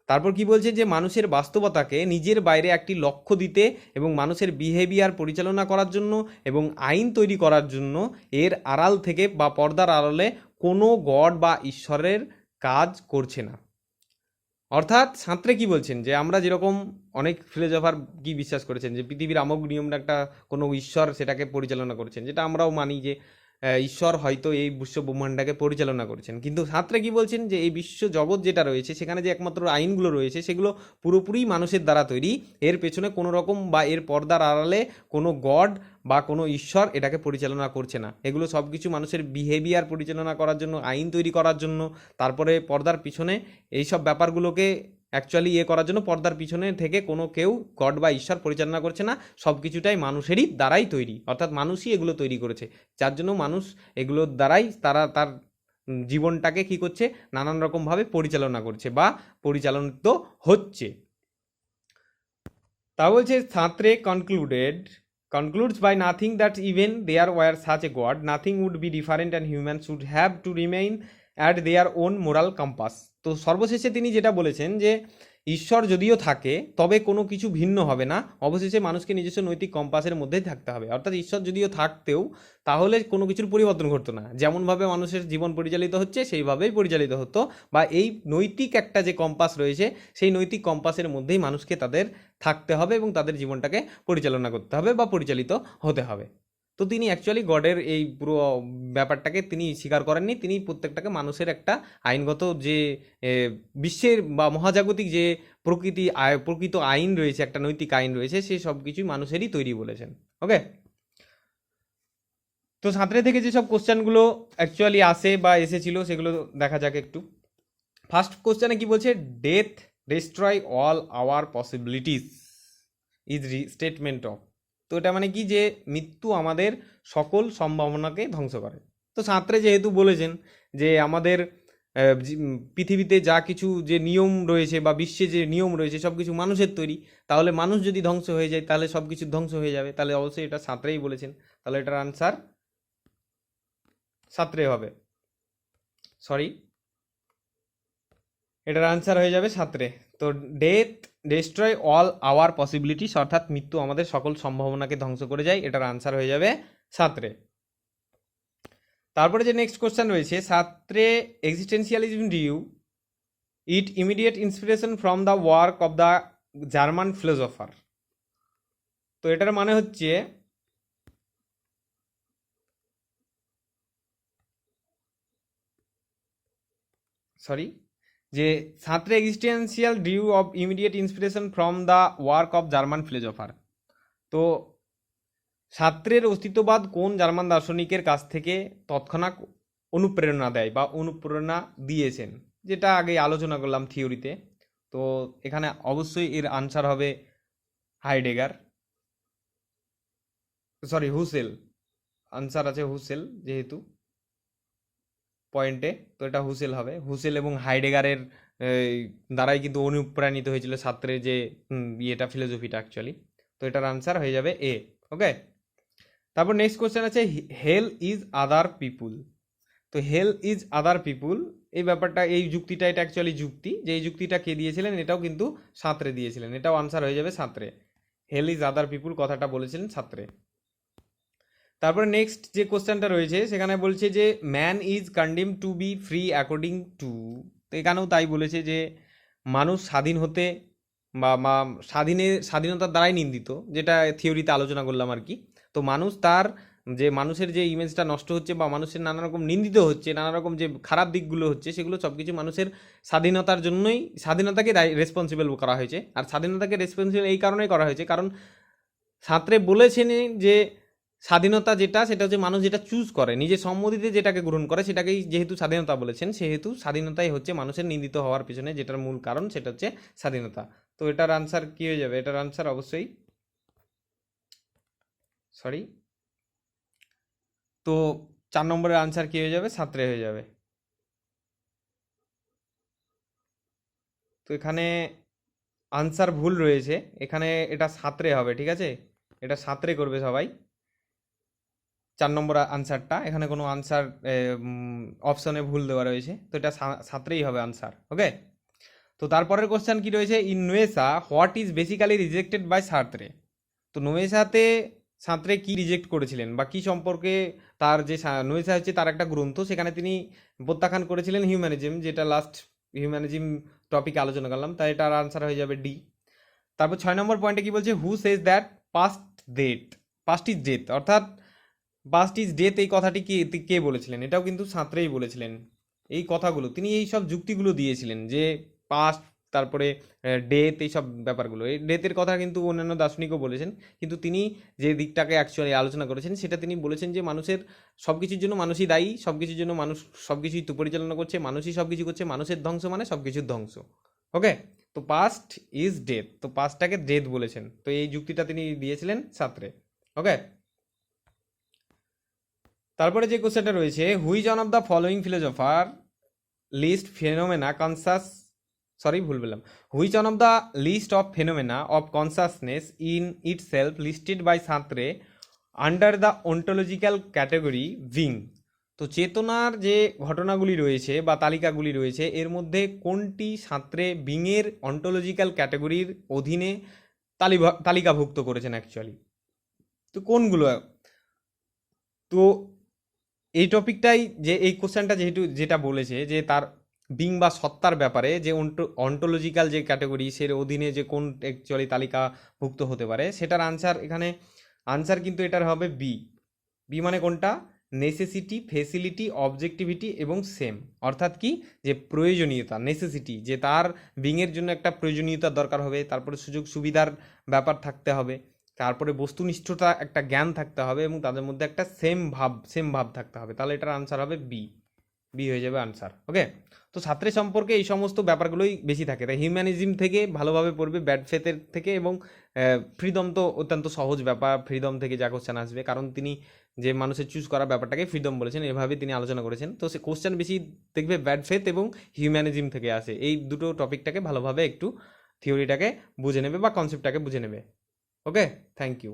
A: তারপর কি বলছে যে মানুষের বাস্তবতাকে নিজের বাইরে একটি লক্ষ্য দিতে এবং মানুষের বিহেভিয়ার পরিচালনা করার জন্য এবং আইন তৈরি করার জন্য এর আড়াল থেকে বা পর্দার আড়ালে কোনো গড বা ঈশ্বরের কাজ করছে না। অর্থাৎ সাঁতরে কি বলছেন যে আমরা যেরকম অনেক ফিলোজফার কি বিশ্বাস করেছেন যে পৃথিবীর আমোঘ নিয়মটা একটা কোনো ঈশ্বর সেটাকে পরিচালনা করছেন, যেটা আমরাও মানি যে ঈশ্বর হয়তো এই বিশ্ব ব্রহ্মাণ্ডটাকে পরিচালনা করছেন, কিন্তু সাঁতরে কি বলছেন যে এই বিশ্ব জগৎ যেটা রয়েছে সেখানে যে একমাত্র আইনগুলো রয়েছে সেগুলো পুরোপুরি মানুষের দ্বারা তৈরি, এর পেছনে কোনো রকম বা এর পর্দার আড়ালে কোনো গড বা কোনো ঈশ্বর এটাকে পরিচালনা করছে না। এগুলো সব কিছু মানুষের বিহেভিয়ার পরিচালনা করার জন্য, আইন তৈরি করার জন্য, তারপরে পর্দার পিছনে এইসব ব্যাপারগুলোকে অ্যাকচুয়ালি করার জন্য পর্দার পিছনে থেকে কোনো কেউ গড বা ঈশ্বর পরিচালনা করছে না, সব কিছুটাই মানুষেরই দ্বারাই তৈরি, অর্থাৎ মানুষই এগুলো তৈরি করেছে, যার জন্য মানুষ এগুলোর দ্বারাই তার জীবনটাকে কি করছে, নানান রকমভাবে পরিচালনা করছে বা পরিচালিত হচ্ছে। তা বলছে সাঁতরে concludes by nothing that even there were such a God, nothing would be different and humans should have to remain at their own moral compass. তো সর্বশেষে তিনি যেটা বলেছেন যে ঈশ্বর যদিও থাকে তবে কোনো কিছু ভিন্ন হবে না, অবশেষে মানুষকে নিজস্ব নৈতিক কম্পাসের মধ্যেই থাকতে হবে। অর্থাৎ ঈশ্বর যদিও থাকতেও তাহলে কোনো কিছুর পরিবর্তন ঘটতো না, যেমনভাবে মানুষের জীবন পরিচালিত হচ্ছে সেইভাবেই পরিচালিত হতো, বা এই নৈতিক একটা যে কম্পাস রয়েছে সেই নৈতিক কম্পাসের মধ্যেই মানুষকে তাদের থাকতে হবে এবং তাদের জীবনটাকে পরিচালনা করতে হবে বা পরিচালিত হতে হবে। তো তিনি অ্যাকচুয়ালি গডের এই পুরো ব্যাপারটাকে তিনি স্বীকার করেননি, তিনি প্রত্যেকটাকে মানুষের একটা আইনগত যে বিশ্বের বা মহাজাগতিক যে প্রকৃত আইন রয়েছে, একটা নৈতিক আইন রয়েছে, সেই সব কিছুই মানুষেরই তৈরি বলেছেন। ওকে, তারপর বলছে সাঁতরে concluded, concludes by nothing that even there were such a God, nothing would be different and humans should have to remain at their own moral compass. তো সর্বশেষে তিনি যেটা বলেছেন যে ঈশ্বর যদিও থাকে তবে কোনো কিছু ভিন্ন হবে না, অবশেষে মানুষকে নিজস্ব নৈতিক কম্পাসের মধ্যেই থাকতে হবে। অর্থাৎ ঈশ্বর যদিও থাকতেও তাহলে কোনো কিছুর পরিবর্তন ঘটতো না, যেমনভাবে মানুষের জীবন পরিচালিত হচ্ছে সেইভাবেই পরিচালিত হতো, বা এই নৈতিক একটা যে কম্পাস রয়েছে সেই নৈতিক কম্পাসের মধ্যেই মানুষকে তাদের থাকতে হবে এবং তাদের জীবনটাকে পরিচালনা করতে হবে বা পরিচালিত হতে হবে। তো তিনি অ্যাকচুয়ালি গডের এই পুরো ব্যাপারটাকে তিনি স্বীকার করেননি, তিনি প্রত্যেকটাকে মানুষের একটা আইনগত যে প্রকৃত আইন রয়েছে, একটা নৈতিক আইন রয়েছে, সেই সব কিছুই মানুষেরই তৈরি বলেছেন। ওকে, তো সাঁতরে থেকে যেসব কোশ্চেনগুলো অ্যাকচুয়ালি আসে বা এসেছিল সেগুলো দেখা যাক একটু। ফার্স্ট কোশ্চেনে কি বলছে, death destroy all our possibilities is statement of. তো এটা মানে কি, যে মৃত্যু আমাদের সকল সম্ভাবনাকে ধ্বংস করে। তো সাঁতরে যেহেতু বলেছেন যে আমাদের পৃথিবীতে যা কিছু যে নিয়ম রয়েছে বা বিশ্বে যে নিয়ম রয়েছে সব কিছু মানুষের তৈরি, তাহলে মানুষ যদি ধ্বংস হয়ে যায় তাহলে সব কিছু ধ্বংস হয়ে যাবে, তাহলে অবশ্যই এটা সাঁতরেই বলেছেন, তাহলে এটার আনসার সাঁতরে হবে, সরি এটার আনসার হয়ে যাবে সাঁতরে। তো death destroy all our possibilities, অর্থাৎ মৃত্যু আমাদের সকল সম্ভাবনাকে ধ্বংস করে যায়, এটার আনসার হয়ে যাবে সাঁতরে। তারপরে যে নেক্সট কোশ্চেন রয়েছে, Sartre existentialism due it immediate inspiration from the work of the German philosopher. তো এটার মানে হচ্ছে, সরি, যে Sartre existential due of immediate inspiration from the work of German philosopher. তো সাঁতরের অস্তিত্ববাদ কোন জার্মান দার্শনিকের কাছ থেকে তৎক্ষণাৎ অনুপ্রেরণা দেয় বা অনুপ্রেরণা দিয়েছেন, যেটা আগে আলোচনা করলাম থিওরিতে। তো এখানে অবশ্যই এর আনসার হবে হাইডেগার, সরি হুসেল, আনসার আছে হুসেল যেহেতু পয়েন্টে, তো এটা হুসেল হবে। হুসেল এবং হাইডেগারের দ্বারাই কিন্তু অনুপ্রাণিত হয়েছিল সাঁতরের যে ইয়েটা ফিলোসফিটা অ্যাকচুয়ালি। তো এটার আনসার হয়ে যাবে এ। ওকে, তারপর নেক্সট কোশ্চেন আছে, হেল ইজ আদার পিপুল। তো হেল ইজ আদার পিপুল, এই ব্যাপারটা, এই যুক্তিটা, এটা অ্যাকচুয়ালি যুক্তি, যে এই যুক্তিটা কে দিয়েছিলেন, এটাও কিন্তু সাঁতরে দিয়েছিলেন, এটাও আনসার হয়ে যাবে সাঁতরে। হেল ইজ আদার পিপুল কথাটা বলেছিলেন সাঁতরে। তারপরে নেক্সট যে কোশ্চেনটা রয়েছে সেখানে বলছে যে man is condemn to be free according to. তো এখানেও তাই বলেছে যে মানুষ স্বাধীন হতে বা স্বাধীনতার দ্বারাই নিন্দিত, যেটা থিওরিতে আলোচনা করলাম আর কি। তো মানুষ তার যে মানুষের যে ইমেজটা নষ্ট হচ্ছে বা মানুষের নানা রকম নিন্দিত হচ্ছে, নানা রকম যে খারাপ দিকগুলো হচ্ছে, সেগুলো সব কিছু মানুষের স্বাধীনতার জন্যই, স্বাধীনতাকে রেসপন্সিবল করা হয়েছে। আর স্বাধীনতাকে রেসপন্সিবল এই কারণেই করা হয়েছে কারণ সাঁতরে বলেছেন যে স্বাধীনতা যেটা, সেটা হচ্ছে মানুষ যেটা চুজ করে, নিজের সম্মতিতে যেটাকে গ্রহণ করে সেটাকেই যেহেতু স্বাধীনতা বলেছেন, সেহেতু স্বাধীনতাই হচ্ছে মানুষের নিন্দিত হওয়ার পিছনে যেটার মূল কারণ, সেটা হচ্ছে স্বাধীনতা। তো এটার আনসার কি হয়ে যাবে, এটার আনসার অবশ্যই, সরি, তো 4 নম্বরের আনসার কি হয়ে যাবে, সাঁতরে হয়ে যাবে। তো এখানে আনসার ভুল রয়েছে, এখানে এটা সাঁতরে হবে, ঠিক আছে, এটা সাঁতরে করবে সবাই। 4 নম্বর আনসারটা, এখানে কোনো আনসার অপশনে ভুল দেওয়া রয়েছে, তো এটা সাঁতরেই হবে আনসার। ওকে, তো তারপরের কোশ্চেন কি রয়েছে, in Nausea what is basically rejected by Sartre. তো নোয়েসাতে সাঁতরে কি রিজেক্ট করেছিলেন বা কি সম্পর্কে, তার যে নোয়েসা হচ্ছে তার একটা গ্রন্থ, সেখানে তিনি প্রত্যাখ্যান করেছিলেন হিউম্যানিজম, যেটা লাস্ট হিউম্যানিজম টপিকে আলোচনা করলাম, তাই এটার আনসার হয়ে যাবে ডি। তারপর 6 নম্বর পয়েন্টে কি বলছে, who says that past is death, অর্থাৎ পাস্ট ইজ ডেথ এই কথাটি কে বলেছিলেন, এটাও কিন্তু সাঁতরেই বলেছিলেন। এই কথাগুলো তিনি এই সব যুক্তিগুলো দিয়েছিলেন যে পাস্ট, তারপরে ডেথ, এইসব ব্যাপারগুলো, এই ডেথের কথা কিন্তু অন্যান্য দার্শনিকও বলেছেন, কিন্তু তিনি যে দিকটাকে অ্যাকচুয়ালি আলোচনা করেছেন সেটা তিনি বলেছেন যে মানুষের সব কিছুর জন্য মানুষই দায়ী, সব কিছুর জন্য মানুষ সব কিছুই তো পরিচালনা করছে, মানুষই সব কিছু করছে, মানুষের ধ্বংস মানে সব কিছুর ধ্বংস। ওকে, তো পাস্ট ইজ ডেথ, তো পাস্টটাকে ডেথ বলেছেন, তো এই যুক্তিটা তিনি দিয়েছিলেন সাঁতরে। ওকে, তারপরে যে কোশ্চেনটা রয়েছে, which one of the following philosopher list phenomena conscious, sorry ভুল বললাম, which one of the list of phenomena of consciousness in itself listed by Sartre under the ontological category being. তো চেতনার যে ঘটনাগুলি রয়েছে বা তালিকাগুলি রয়েছে, এর মধ্যে কোনটি সাঁতরে বিংয়ের অন্টোলজিক্যাল ক্যাটাগরির অধীনে তালিকাভুক্ত করেছেন অ্যাকচুয়ালি, তো কোনগুলো। তো এই টপিকটাই, যে এই কোশ্চেনটা যেটা বলেছে যে তার বিং বা সত্তার ব্যাপারে যে অন্টোলজিক্যাল যে ক্যাটাগরি, সের অধীনে যে কোন অ্যাকচুয়ালি তালিকাভুক্ত হতে পারে, সেটার আনসার এখানে, আনসার কিন্তু এটার হবে বি। বি মানে কোনটা, নেসেসিটি, ফেসিলিটি, অবজেক্টিভিটি এবং সেম, অর্থাৎ কি, যে প্রয়োজনীয়তা, নেসেসিটি, যে তার বিংয়ের জন্য একটা প্রয়োজনীয়তার দরকার হবে, তারপরে সুযোগ সুবিধার ব্যাপার থাকতে হবে, তারপরে বস্তুনিষ্ঠতা একটা জ্ঞান থাকতে হবে এবং তাদের মধ্যে একটা সেম ভাব থাকতে হবে, তাহলে এটার আনসার হবে বি হয়ে যাবে আনসার। ওকে, তো ছাত্রের সম্পর্কে এই সমস্ত ব্যাপারগুলোই বেশি থাকে, তাই হিউম্যানিজম থেকে ভালোভাবে পড়বে, ব্যাড ফেথের থেকে, এবং ফ্রিডম তো অত্যন্ত সহজ ব্যাপার, ফ্রিডম থেকে যা কোশ্চেন আসবে, কারণ তিনি যে মানুষের চুজ করা ব্যাপারটাকে ফ্রিডম বলেছেন, এভাবে তিনি আলোচনা করেছেন। তো সে কোশ্চেন বেশি দেখবে ব্যাড ফেথ এবং হিউম্যানিজম থেকে আসে, এই দুটো টপিকটাকে ভালোভাবে একটু থিওরিটাকে বুঝে নেবে বা কনসেপ্টটাকে বুঝে নেবে। ওকে, থ্যাংক ইউ।